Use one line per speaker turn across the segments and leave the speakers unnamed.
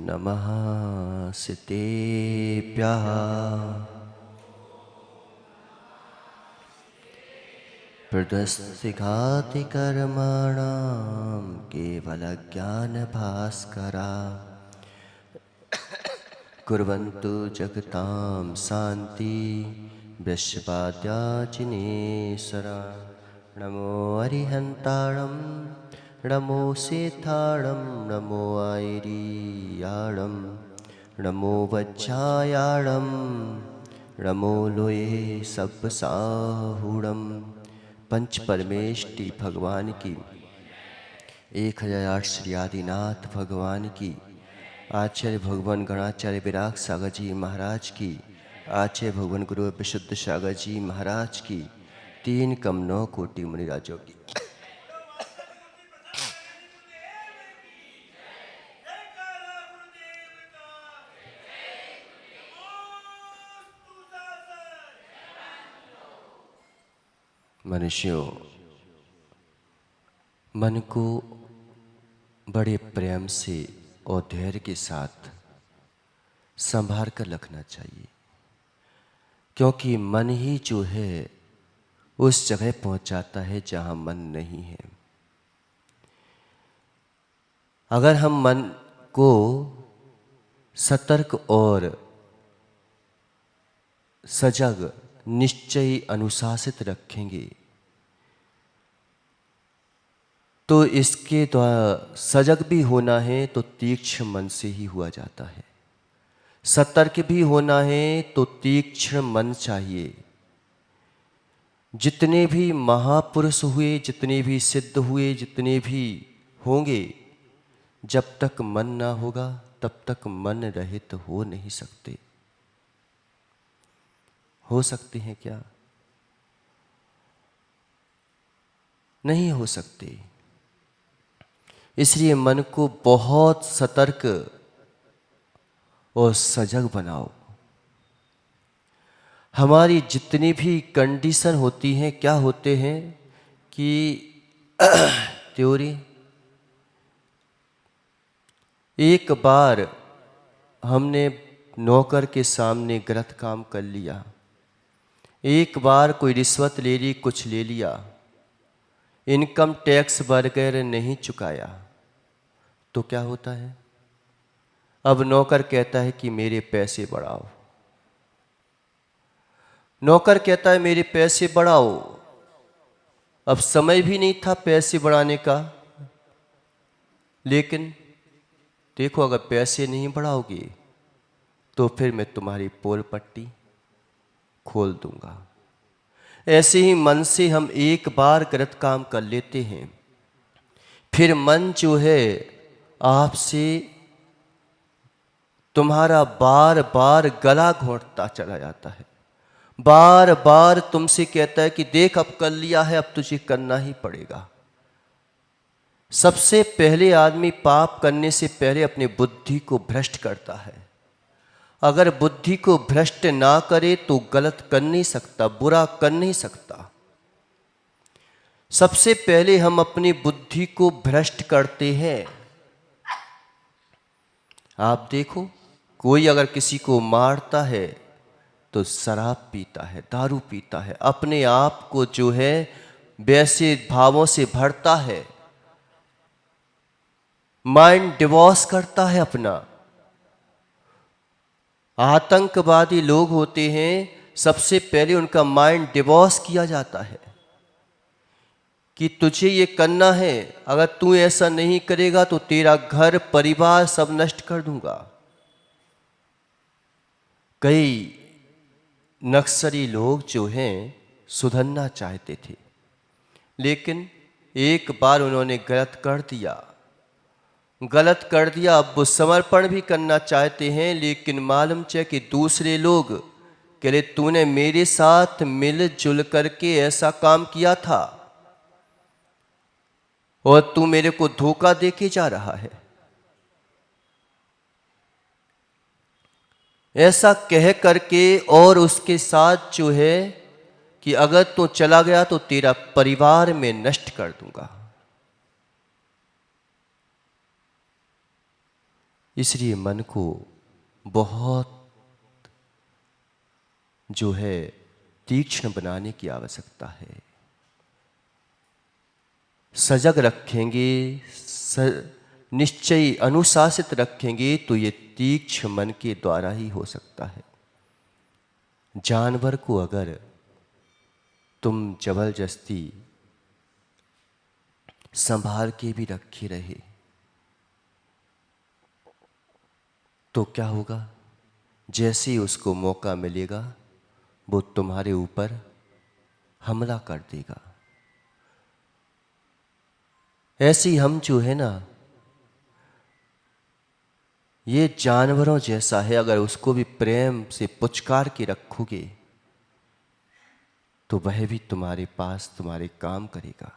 नमः सितेभ्यः प्रदस्तिघातिकर्माणां केवलज्ञानभास्करा कुर्वन्तु जगतां शान्ति विश्ववाद्याचिनेश्वरा। नमो अरिहन्ताणं नमो सेताणं नमो आयरियाणं नमो वज्रायाणं नमो लोये सब्बसाहुणं। पंच परमेष्टि भगवान की 1008 श्री आदिनाथ भगवान की, आचार्य भगवान गणाचार्य विराग सागर जी महाराज की, आचार्य भगवान गुरु विशुद्ध सागर जी महाराज की, 3 कम 9 कोटि मुनिराजों की। मनुष्यों, मन को बड़े प्रेम से और धैर्य के साथ संभाल कर रखना चाहिए, क्योंकि मन ही जो है उस जगह पहुंचाता है जहां मन नहीं है। अगर हम मन को सतर्क और सजग निश्चयी अनुशासित रखेंगे तो इसके द्वारा सजग भी होना है तो तीक्ष्ण मन से ही हुआ जाता है, सतर्क भी होना है तो तीक्ष्ण मन चाहिए। जितने भी महापुरुष हुए, जितने भी सिद्ध हुए, जितने भी होंगे, जब तक मन ना होगा तब तक मन रहित हो नहीं सकते। हो सकते हैं क्या? नहीं हो सकते। इसलिए मन को बहुत सतर्क और सजग बनाओ। हमारी जितनी भी कंडीशन होती हैं, क्या होते हैं कि त्योरी एक बार हमने नौकर के सामने गलत काम कर लिया, एक बार कोई रिश्वत ले ली, कुछ ले लिया, इनकम टैक्स वगैरह नहीं चुकाया, तो क्या होता है? अब नौकर कहता है कि मेरे पैसे बढ़ाओ। नौकर कहता है मेरे पैसे बढ़ाओ। अब समय भी नहीं था पैसे बढ़ाने का, लेकिन देखो अगर पैसे नहीं बढ़ाओगे तो फिर मैं तुम्हारी पोल पट्टी खोल दूंगा। ऐसे ही मन से हम एक बार गलत काम कर लेते हैं, फिर मन जो है आपसे तुम्हारा बार बार गला घोंटता चला जाता है, बार बार तुमसे कहता है कि देख अब कर लिया है, अब तुझे करना ही पड़ेगा। सबसे पहले आदमी पाप करने से पहले अपनी बुद्धि को भ्रष्ट करता है। अगर बुद्धि को भ्रष्ट ना करे तो गलत कर नहीं सकता, बुरा कर नहीं सकता। सबसे पहले हम अपनी बुद्धि को भ्रष्ट करते हैं। आप देखो, कोई अगर किसी को मारता है तो शराब पीता है, दारू पीता है, अपने आप को जो है वैसे भावों से भरता है, माइंड डिवोर्स करता है अपना। आतंकवादी लोग होते हैं, सबसे पहले उनका माइंड डिवोर्स किया जाता है कि तुझे ये करना है, अगर तू ऐसा नहीं करेगा तो तेरा घर परिवार सब नष्ट कर दूंगा। कई नक्सली लोग जो हैं सुधरना चाहते थे, लेकिन एक बार उन्होंने गलत कर दिया, अब वो समर्पण भी करना चाहते हैं, लेकिन मालूम है कि दूसरे लोग कह रहे तूने मेरे साथ मिलजुल करके ऐसा काम किया था और तू मेरे को धोखा दे के जा रहा है। ऐसा कह करके और उसके साथ जो है कि अगर तू चला गया तो तेरा परिवार में नष्ट कर दूंगा। इसलिए मन को बहुत जो है तीक्ष्ण बनाने की आवश्यकता है। सजग रखेंगे, निश्चय अनुशासित रखेंगे तो ये तीक्ष्ण मन के द्वारा ही हो सकता है। जानवर को अगर तुम जबरदस्ती संभाल के भी रखे रहे तो क्या होगा? जैसे ही उसको मौका मिलेगा वो तुम्हारे ऊपर हमला कर देगा। ऐसे ही हम जो है ना, ये जानवरों जैसा है, अगर उसको भी प्रेम से पुचकार के रखोगे तो वह भी तुम्हारे पास तुम्हारे काम करेगा।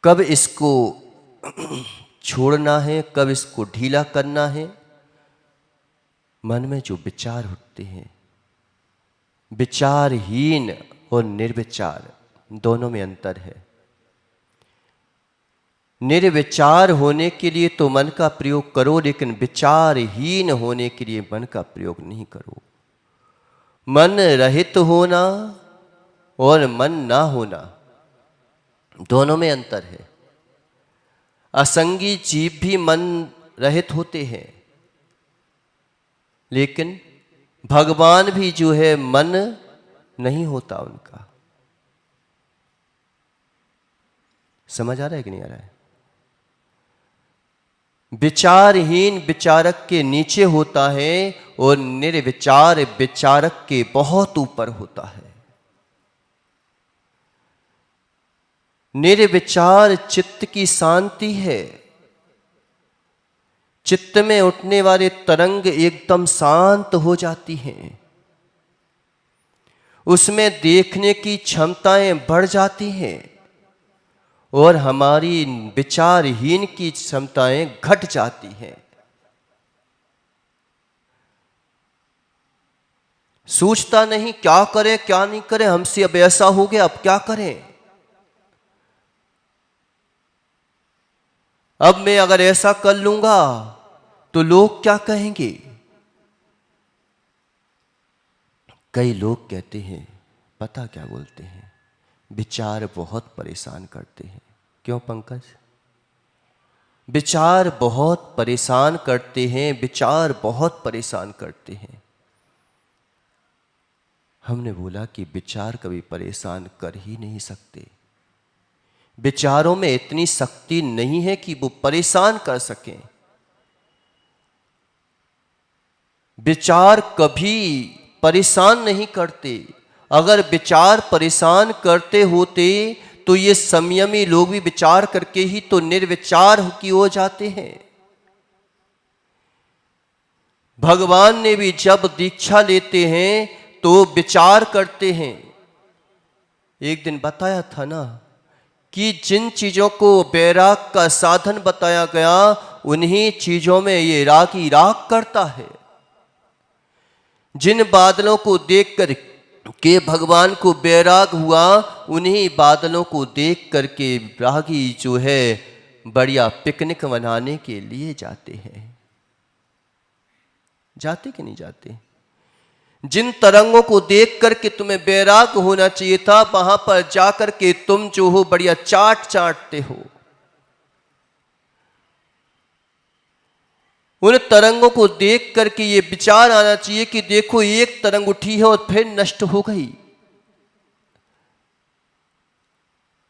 कब इसको छोड़ना है, कब इसको ढीला करना है, मन में जो विचार उठते हैं, विचारहीन और निर्विचार दोनों में अंतर है। निर्विचार होने के लिए तो मन का प्रयोग करो, लेकिन विचारहीन होने के लिए मन का प्रयोग नहीं करो। मन रहित होना और मन ना होना दोनों में अंतर है। असंगी जीव भी मन रहित होते हैं, लेकिन भगवान भी जो है मन नहीं होता उनका। समझ आ रहा है कि नहीं आ रहा है? विचारहीन विचारक के नीचे होता है और निर्विचार विचारक के बहुत ऊपर होता है। निर्विचार चित्त की शांति है। चित्त में उठने वाले तरंग एकदम शांत हो जाती हैं, उसमें देखने की क्षमताएं बढ़ जाती हैं और हमारी विचारहीन की क्षमताएं घट जाती हैं। सोचता नहीं क्या करें क्या नहीं करें, हमसे अब ऐसा हो गया, अब क्या करें, अब मैं अगर ऐसा कर लूंगा तो लोग क्या कहेंगे। कई लोग कहते हैं, पता क्या बोलते हैं, विचार बहुत परेशान करते हैं। क्यों पंकज? विचार बहुत परेशान करते हैं, विचार बहुत परेशान करते हैं। हमने बोला कि विचार कभी परेशान कर ही नहीं सकते। विचारों में इतनी शक्ति नहीं है कि वो परेशान कर सकें। विचार कभी परेशान नहीं करते। अगर विचार परेशान करते होते तो ये संयमी लोग भी विचार करके ही तो निर्विचार की हो जाते हैं। भगवान ने भी जब दीक्षा लेते हैं तो विचार करते हैं। एक दिन बताया था ना कि जिन चीजों को बैराग का साधन बताया गया, उन्हीं चीजों में ये रागी राग करता है। जिन बादलों को देखकर के भगवान को बैराग हुआ, उन्हीं बादलों को देख करके रागी जो है बढ़िया पिकनिक मनाने के लिए जाते हैं। जाते कि नहीं जाते? जिन तरंगों को देख करके तुम्हें बैराग होना चाहिए था, वहां पर जाकर के तुम जो हो बढ़िया चाटते हो। उन तरंगों को देख करके ये विचार आना चाहिए कि देखो एक तरंग उठी है और फिर नष्ट हो गई।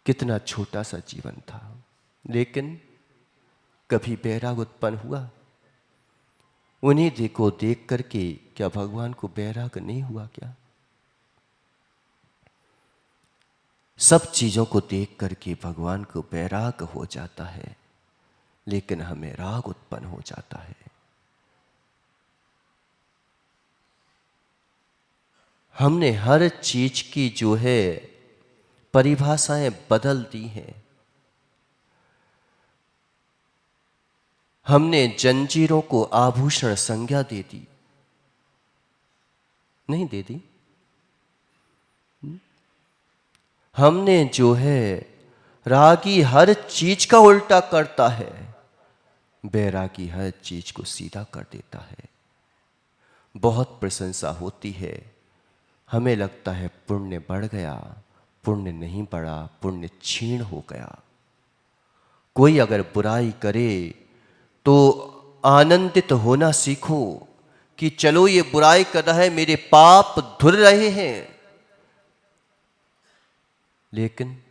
कितना छोटा सा जीवन था, लेकिन कभी बैराग उत्पन्न हुआ? उन्हीं देखो देख करके क्या भगवान को बैराग नहीं हुआ क्या? सब चीजों को देख करके भगवान को बैराग हो जाता है, लेकिन हमें राग उत्पन्न हो जाता है। हमने हर चीज की जो है परिभाषाएं बदल दी हैं। हमने जंजीरों को आभूषण संज्ञा दे दी, नहीं दे दी? हमने जो है रागी हर चीज का उल्टा करता है, बैरागी हर चीज को सीधा कर देता है। बहुत प्रशंसा होती है, हमें लगता है पुण्य बढ़ गया, पुण्य नहीं बढ़ा, पुण्य क्षीण हो गया। कोई अगर बुराई करे तो आनंदित होना सीखो कि चलो ये बुराई कर रहा है, मेरे पाप धुल रहे हैं। लेकिन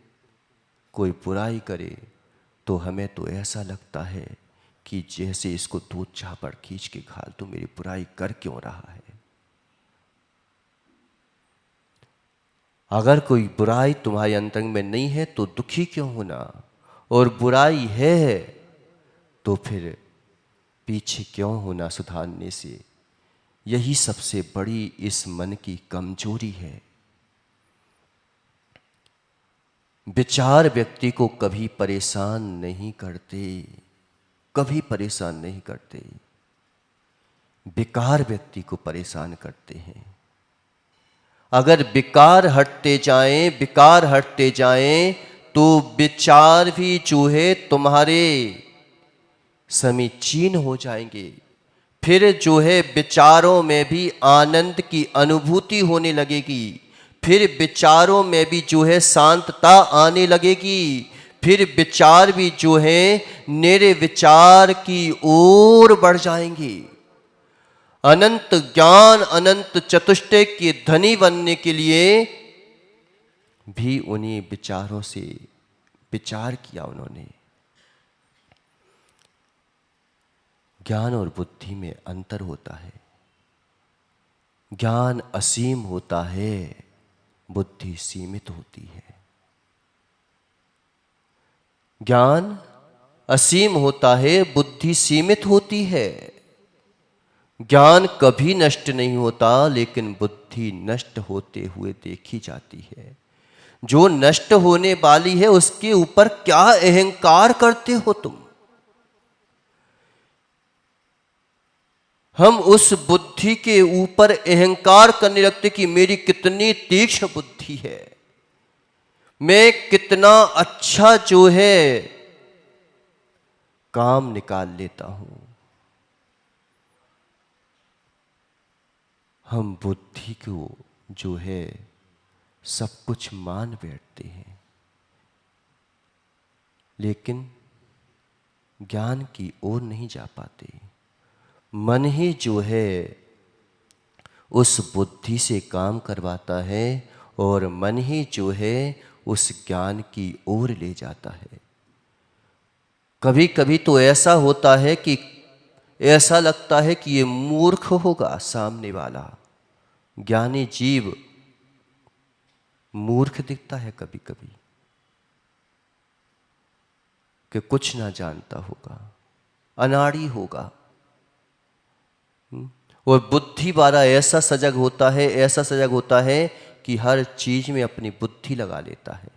कोई बुराई करे तो हमें तो ऐसा लगता है कि जैसे इसको दूध झापड़ खींच के खा, तो मेरी बुराई कर क्यों रहा है। अगर कोई बुराई तुम्हारे अंतरंग में नहीं है तो दुखी क्यों होना, और बुराई है तो फिर पीछे क्यों होना सुधारने से। यही सबसे बड़ी इस मन की कमजोरी है। विचार व्यक्ति को कभी परेशान नहीं करते, कभी परेशान नहीं करते, विकार व्यक्ति को परेशान करते हैं। अगर विकार हटते जाएं, विकार हटते जाएं तो विचार भी जो है तुम्हारे समीचीन हो जाएंगे। फिर जो है विचारों में भी आनंद की अनुभूति होने लगेगी, फिर विचारों में भी जो है शांतता आने लगेगी, फिर विचार भी जो है मेरे विचार की ओर बढ़ जाएंगे। अनंत ज्ञान, अनंत चतुष्टय के धनी बनने के लिए भी उन्हीं विचारों से विचार किया उन्होंने। ज्ञान और बुद्धि में अंतर होता है। ज्ञान असीम होता है, बुद्धि सीमित होती है। ज्ञान असीम होता है, बुद्धि सीमित होती है। ज्ञान कभी नष्ट नहीं होता, लेकिन बुद्धि नष्ट होते हुए देखी जाती है। जो नष्ट होने वाली है उसके ऊपर क्या अहंकार करते हो तुम। हम उस बुद्धि के ऊपर अहंकार करने लगते कि मेरी कितनी तीक्ष्ण बुद्धि है, मैं कितना अच्छा जो है काम निकाल लेता हूं। हम बुद्धि को जो है सब कुछ मान बैठते हैं, लेकिन ज्ञान की ओर नहीं जा पाते। मन ही जो है उस बुद्धि से काम करवाता है, और मन ही जो है उस ज्ञान की ओर ले जाता है। कभी कभी तो ऐसा होता है कि ऐसा लगता है कि ये मूर्ख होगा सामने वाला, ज्ञानी जीव मूर्ख दिखता है कभी कभी, कि कुछ ना जानता होगा, अनाड़ी होगा। और बुद्धि वाला ऐसा सजग होता है, ऐसा सजग होता है कि हर चीज में अपनी बुद्धि लगा लेता है,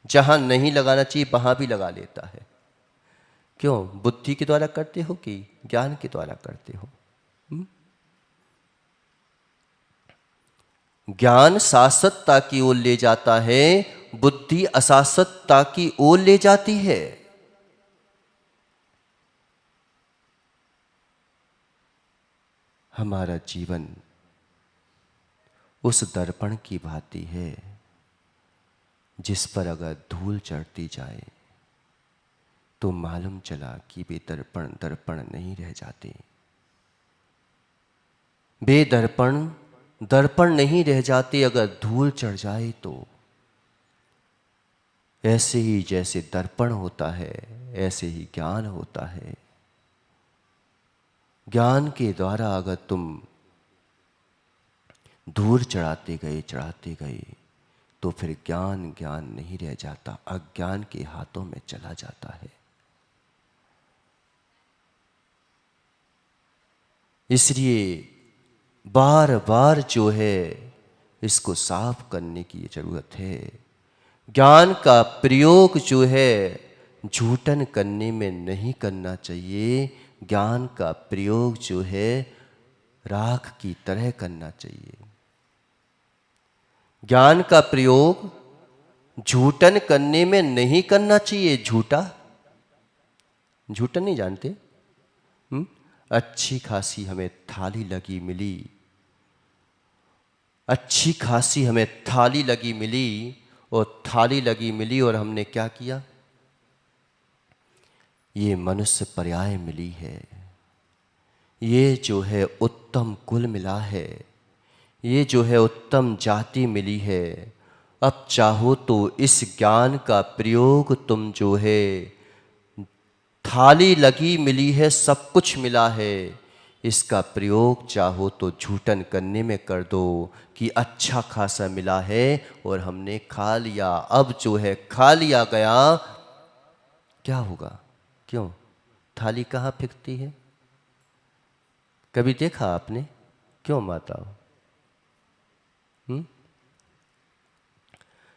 जहां नहीं लगाना चाहिए वहां भी लगा लेता है। क्यों? बुद्धि के द्वारा करते हो कि ज्ञान के द्वारा करते हो? ज्ञान शाश्वतता की ओर ले जाता है, बुद्धि अशाश्वतता की ओर ले जाती है। हमारा जीवन उस दर्पण की भांति है जिस पर अगर धूल चढ़ती जाए तो मालूम चला कि वे दर्पण दर्पण नहीं रह जाते। वे दर्पण दर्पण नहीं रह जाते अगर धूल चढ़ जाए तो। ऐसे ही जैसे दर्पण होता है, ऐसे ही ज्ञान होता है। ज्ञान के द्वारा अगर तुम धूल चढ़ाते गए तो फिर ज्ञान ज्ञान नहीं रह जाता, अज्ञान के हाथों में चला जाता है। इसलिए बार बार जो है इसको साफ करने की जरूरत है। ज्ञान का प्रयोग जो है झूठन करने में नहीं करना चाहिए, ज्ञान का प्रयोग जो है राख की तरह करना चाहिए। ज्ञान का प्रयोग झूठन करने में नहीं करना चाहिए। झूठा, झूठन नहीं जानते? अच्छी खासी हमें थाली लगी मिली, अच्छी खासी हमें थाली लगी मिली, और थाली लगी मिली और हमने क्या किया? ये मनुष्य पर्याय मिली है, ये जो है उत्तम कुल मिला है, ये जो है उत्तम जाति मिली है। अब चाहो तो इस ज्ञान का प्रयोग तुम जो है, थाली लगी मिली है, सब कुछ मिला है, इसका प्रयोग चाहो तो झूठन करने में कर दो कि अच्छा खासा मिला है और हमने खा लिया। अब जो है खा लिया गया, क्या होगा? क्यों? थाली कहाँ फेंकती है? कभी देखा आपने? क्यों माताओं?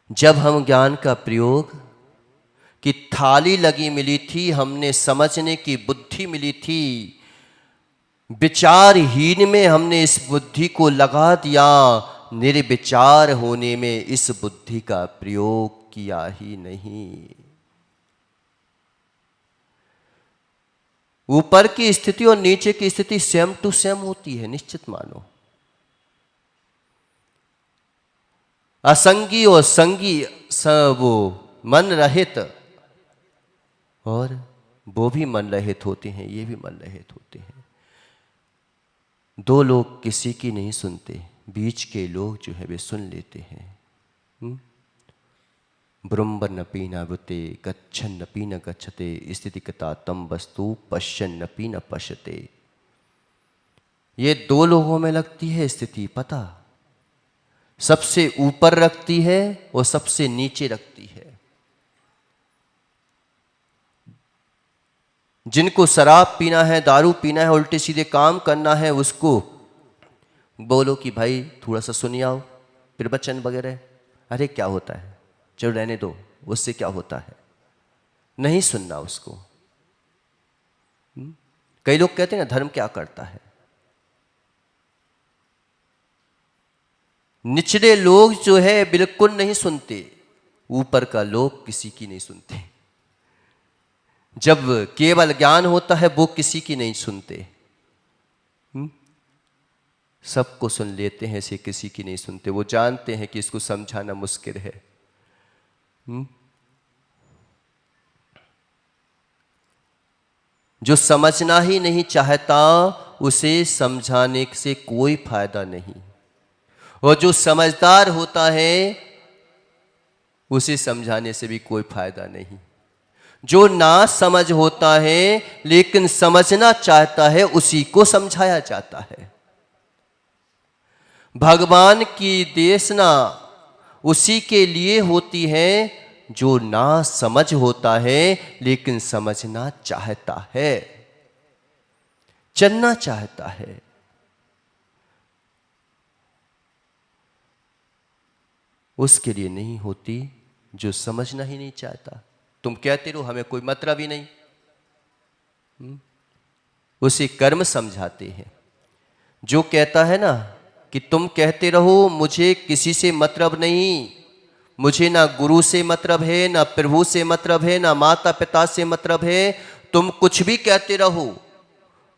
जब हम ज्ञान का प्रयोग कि थाली लगी मिली थी, हमने समझने की बुद्धि मिली थी, विचारहीन में हमने इस बुद्धि को लगा दिया, निर्विचार होने में इस बुद्धि का प्रयोग किया ही नहीं। ऊपर की स्थिति और नीचे की स्थिति सेम टू सेम होती है, निश्चित मानो। असंगी और संगी वो मन रहित, और वो भी मन रहित होते हैं, ये भी मन रहित होते हैं। दो लोग किसी की नहीं सुनते, बीच के लोग जो है वे सुन लेते हैं। ब्रह्मन्नपि न वृते गच्छन्नपि न गच्छते स्थितिगता तम वस्तु पश्यन्नपि न पश्यते। ये दो लोगों में लगती है स्थिति, पता? सबसे ऊपर रखती है और सबसे नीचे रखती है। जिनको शराब पीना है, दारू पीना है, उल्टे सीधे काम करना है, उसको बोलो कि भाई थोड़ा सा सुनिए आओ प्रवचन वगैरह। अरे क्या होता है, चलो रहने दो, उससे क्या होता है? नहीं सुनना उसको। कई लोग कहते हैं ना धर्म क्या करता है। निचले लोग जो है बिल्कुल नहीं सुनते, ऊपर का लोग किसी की नहीं सुनते। जब केवल ज्ञान होता है वो किसी की नहीं सुनते, सबको सुन लेते हैं, इसे किसी की नहीं सुनते। वो जानते हैं कि इसको समझाना मुश्किल है। जो समझना ही नहीं चाहता उसे समझाने से कोई फायदा नहीं, और जो समझदार होता है उसे समझाने से भी कोई फायदा नहीं। जो ना समझ होता है लेकिन समझना चाहता है, उसी को समझाया जाता है। भगवान की देशना उसी के लिए होती है जो ना समझ होता है लेकिन समझना चाहता है, चलना चाहता है। उसके लिए नहीं होती जो समझना ही नहीं चाहता। तुम कहते रहो हमें कोई मतलब ही नहीं, उसे कर्म समझाते हैं। जो कहता है ना कि तुम कहते रहो मुझे किसी से मतलब नहीं, मुझे ना गुरु से मतलब है, ना प्रभु से मतलब है, ना माता पिता से मतलब है, तुम कुछ भी कहते रहो,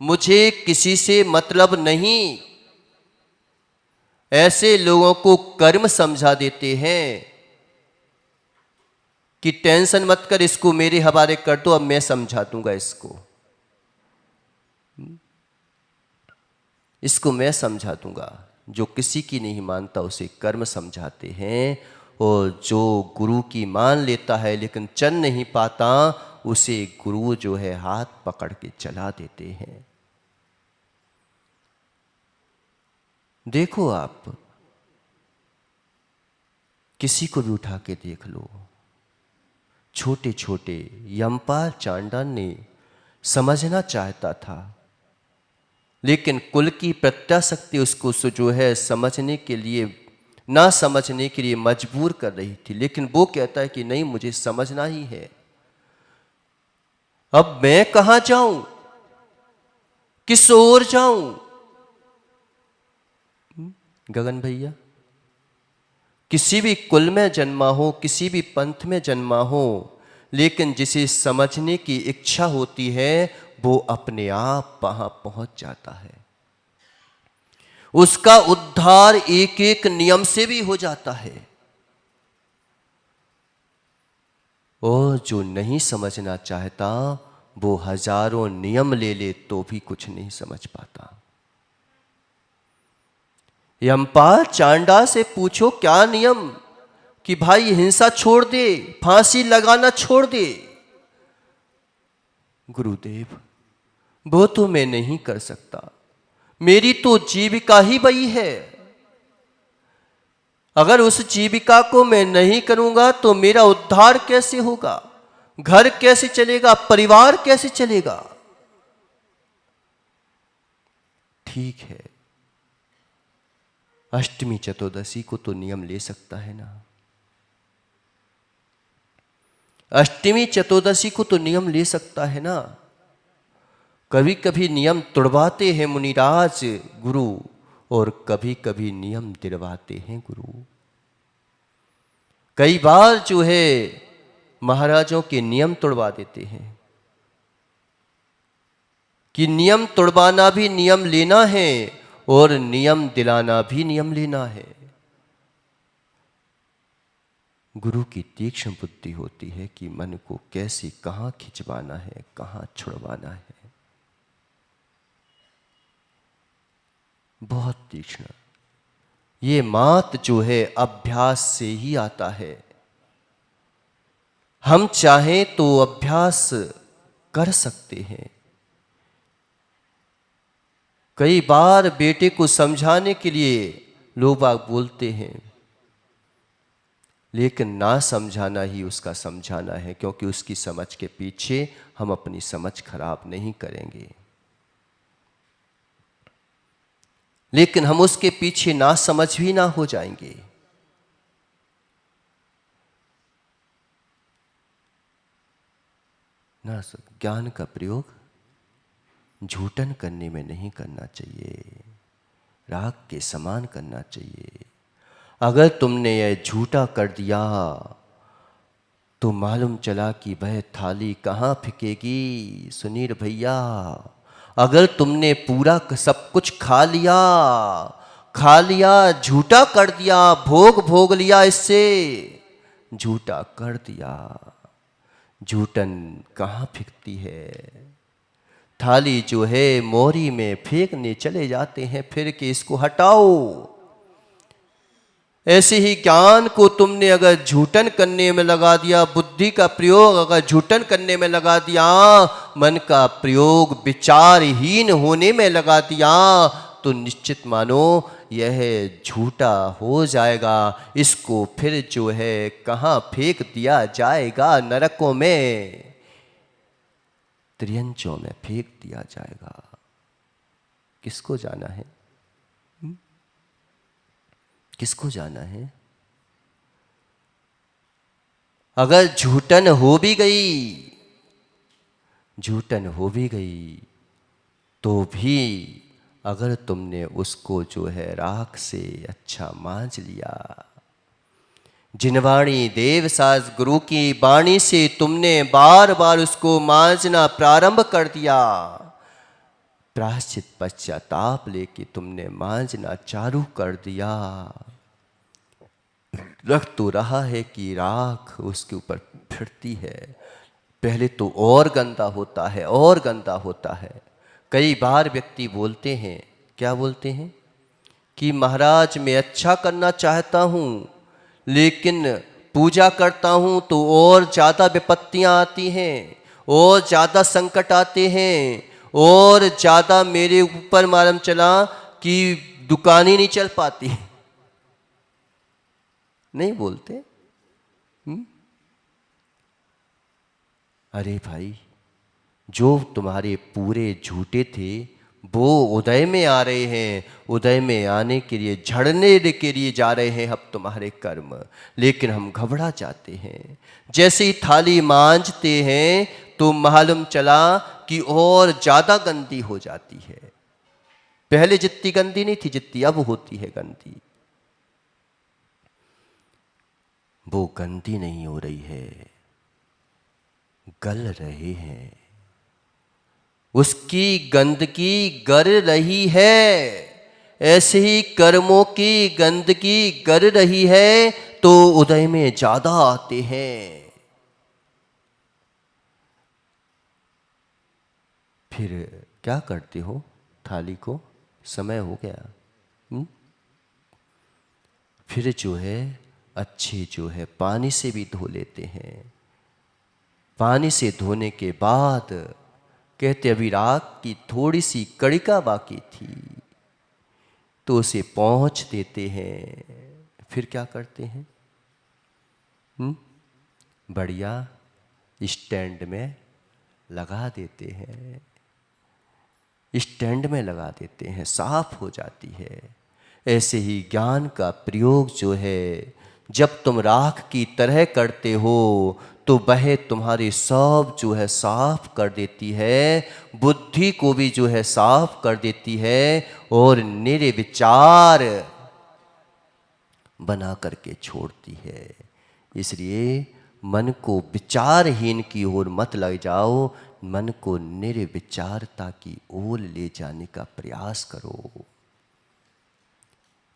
मुझे किसी से मतलब नहीं, ऐसे लोगों को कर्म समझा देते हैं कि टेंशन मत कर, इसको मेरे हवाले कर दो, अब मैं समझा दूंगा इसको मैं समझा दूंगा। जो किसी की नहीं मानता उसे कर्म समझाते हैं, और जो गुरु की मान लेता है लेकिन चल नहीं पाता, उसे गुरु जो है हाथ पकड़ के चला देते हैं। देखो आप किसी को भी उठा के देख लो, छोटे छोटे यमपाल चांडाल ने समझना चाहता था, लेकिन कुल की प्रत्याशक्ति उसको जो है समझने के लिए, ना समझने के लिए मजबूर कर रही थी। लेकिन वो कहता है कि नहीं, मुझे समझना ही है। अब मैं कहां जाऊं, किस ओर जाऊं? गगन भैया, किसी भी कुल में जन्मा हो, किसी भी पंथ में जन्मा हो, लेकिन जिसे समझने की इच्छा होती है वो अपने आप वहां पहुंच जाता है। उसका उद्धार एक एक नियम से भी हो जाता है। और जो नहीं समझना चाहता वो हजारों नियम ले ले तो भी कुछ नहीं समझ पाता। यमपाल चांडा से पूछो क्या नियम, कि भाई हिंसा छोड़ दे, फांसी लगाना छोड़ दे। गुरुदेव वो तो मैं नहीं कर सकता, मेरी तो जीविका ही वही है। अगर उस जीविका को मैं नहीं करूंगा तो मेरा उद्धार कैसे होगा, घर कैसे चलेगा, परिवार कैसे चलेगा। ठीक है, अष्टमी चतुर्दशी को तो नियम ले सकता है ना, अष्टमी चतुर्दशी को तो नियम ले सकता है ना। कभी कभी नियम तुड़वाते हैं मुनिराज गुरु, और कभी कभी नियम दिलवाते हैं गुरु। कई बार जो है महाराजों के नियम तोड़वा देते हैं, कि नियम तोड़वाना भी नियम लेना है और नियम दिलाना भी नियम लेना है। गुरु की तीक्ष्ण बुद्धि होती है कि मन को कैसे कहां खिंचवाना है, कहां छुड़वाना है। बहुत तीक्ष्ण। ये मात जो है अभ्यास से ही आता है। हम चाहें तो अभ्यास कर सकते हैं। कई बार बेटे को समझाने के लिए लोग बाग बोलते हैं, लेकिन ना समझाना ही उसका समझाना है, क्योंकि उसकी समझ के पीछे हम अपनी समझ खराब नहीं करेंगे। लेकिन हम उसके पीछे ना समझ भी ना हो जाएंगे। ना ज्ञान का प्रयोग झूठन करने में नहीं करना चाहिए, राग के समान करना चाहिए। अगर तुमने यह झूठा कर दिया तो मालूम चला कि वह थाली कहाँ फेंकेगी। सुनील भैया, अगर तुमने पूरा सब कुछ खा लिया, झूठा कर दिया, भोग भोग लिया, इससे झूठा कर दिया, झूठन कहाँ फेंकती है। थाली जो है मोरी में फेंकने चले जाते हैं, फिर के इसको हटाओ। ऐसे ही ज्ञान को तुमने अगर झूठन करने में लगा दिया, बुद्धि का प्रयोग अगर झूठन करने में लगा दिया, मन का प्रयोग विचारहीन होने में लगा दिया, तो निश्चित मानो यह झूठा हो जाएगा। इसको फिर जो है कहाँ फेंक दिया जाएगा, नरकों में, त्रियंचों में फेंक दिया जाएगा। किसको जाना है? किसको जाना है? अगर झूठन हो भी गई तो भी अगर तुमने उसको जो है राख से अच्छा मांझ लिया, जिनवाणी देव साज गुरु की वाणी से तुमने बार बार उसको मांझना प्रारंभ कर दिया, प्रायश्चित पश्चाताप लेके तुमने मांझना चालू कर दिया, रख तो रहा है कि राख उसके ऊपर फिरती है। पहले तो और गंदा होता है, और गंदा होता है। कई बार व्यक्ति बोलते हैं, क्या बोलते हैं, कि महाराज मैं अच्छा करना चाहता हूँ, लेकिन पूजा करता हूँ तो और ज़्यादा विपत्तियाँ आती हैं, और ज़्यादा संकट आते हैं, और ज़्यादा मेरे ऊपर मालूम चला कि दुकान ही नहीं चल पाती। नहीं बोलते? अरे भाई, जो तुम्हारे पूरे झूठे थे वो उदय में आ रहे हैं, उदय में आने के लिए, झड़ने के लिए जा रहे हैं अब तुम्हारे कर्म। लेकिन हम घबरा जाते हैं। जैसे ही थाली मांझते हैं तो मालूम चला कि और ज़्यादा गंदी हो जाती है। पहले जितनी गंदी नहीं थी जितनी अब होती है गंदी। वो गंदी नहीं हो रही है, गल रहे हैं। उसकी गंदगी गर रही है, ऐसे ही कर्मों की गंदगी गर रही है तो उदय में ज्यादा आते हैं। फिर क्या करते हो? थाली को समय हो गया। फिर जो है अच्छे जो है पानी से भी धो लेते हैं। पानी से धोने के बाद कहते अभी रात की थोड़ी सी कड़िका बाकी थी तो उसे पोंछ देते हैं। फिर क्या करते हैं? बढ़िया स्टैंड में लगा देते हैं। स्टैंड में लगा देते हैं, साफ हो जाती है। ऐसे ही ज्ञान का प्रयोग जो है जब तुम राख की तरह करते हो तो वह तुम्हारे सब जो है साफ कर देती है, बुद्धि को भी जो है साफ कर देती है और निर्विचार बना करके छोड़ती है। इसलिए मन को विचारहीन की ओर मत ले जाओ, मन को निर्विचारता की ओर ले जाने का प्रयास करो।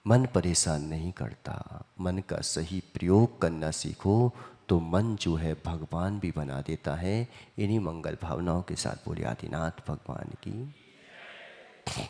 मन परेशान नहीं करता, मन का सही प्रयोग करना सीखो तो मन जो है भगवान भी बना देता है। इन्हीं मंगल भावनाओं के साथ बोले आदिनाथ भगवान की।